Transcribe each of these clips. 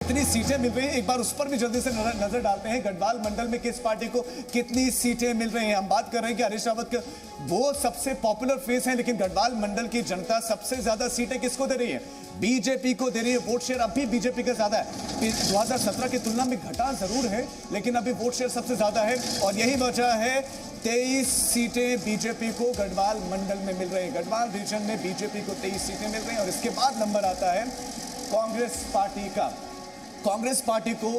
कितनी सीटें मिल रही हैं, एक बार उस पर भी जल्दी से नजर डालते हैं। गढ़वाल मंडल में किस पार्टी को कितनी सीटें मिल रही हैं। हम बात कर रहे हैं कि हरीश रावत के वो सबसे पॉपुलर फेस हैं, लेकिन गढ़वाल मंडल की जनता सबसे ज्यादा सीटें किसको दे रही है? बीजेपी को दे रही है। वोट शेयर अभी बीजेपी का ज्यादा है, 2017 की तुलना में घटा जरूर है, लेकिन अभी वोट शेयर सबसे ज्यादा है। और यही वजह है 23 सीटें बीजेपी को गढ़वाल मंडल में मिल रही है। गढ़वाल रीजन में बीजेपी को 23 सीटें मिल रही हैं। और इसके बाद नंबर आता है कांग्रेस पार्टी का। कांग्रेस पार्टी को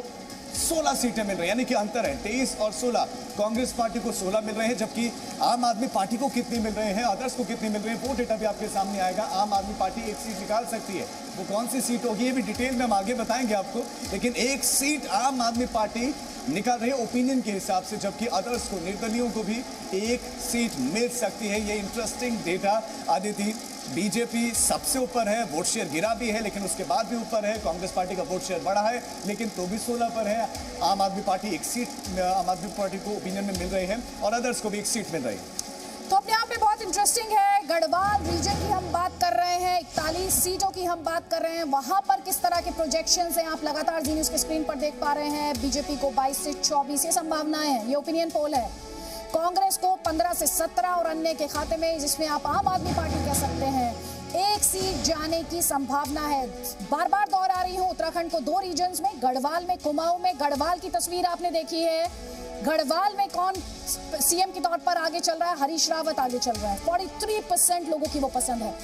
16 सीटें मिल रही हैं, यानी कि अंतर है 23 और 16। कांग्रेस पार्टी को 16 मिल रहे हैं, जबकि आम आदमी पार्टी को कितनी मिल रहे हैं, अदर्स को कितनी मिल रही है, वो डेटा भी आपके सामने आएगा। आम आदमी पार्टी एक सीट निकाल सकती है, वो कौन सी सीट होगी ये भी डिटेल में हम आगे बताएंगे आपको, लेकिन एक सीट आम आदमी पार्टी निकाल रही है ओपिनियन के हिसाब से, जबकि अदर्स को, निर्दलीयों को भी एक सीट मिल सकती है। ये इंटरेस्टिंग डेटा आदित्य। बीजेपी सबसे ऊपर है, वोट शेयर गिरा भी है, लेकिन उसके बाद भी ऊपर है। कांग्रेस पार्टी का वोट शेयर बढ़ा है, लेकिन तो भी 16 पर है। आम आदमी पार्टी एक सीट आम आदमी पार्टी को ओपिनियन में मिल रही है, और अदर्स को भी एक सीट मिल रही है। तो अपने आप में बहुत इंटरेस्टिंग है। गढ़वाल रीजन की हम बात कर रहे हैं, 41 सीटों की हम बात कर रहे हैं। वहां पर किस तरह के प्रोजेक्शंस हैं आप लगातार जी न्यूज़ के स्क्रीन पर देख पा रहे हैं। बीजेपी को 22 से 24 ये संभावनाएं हैं, ये ओपिनियन पोल है। कांग्रेस को 15 से 17 और अन्य के खाते में, जिसमें आप आम आदमी पार्टी कह सकते हैं, एक सीट जाने की संभावना है। बार बार दोहरा रही हूं, उत्तराखंड को 2 रीजन्स में, गढ़वाल में, कुमाऊं में। गढ़वाल की तस्वीर आपने देखी है। गढ़वाल में कौन सीएम के तौर पर आगे चल रहा है? हरीश रावत आगे चल रहा है। 43% लोगों की वो पसंद है।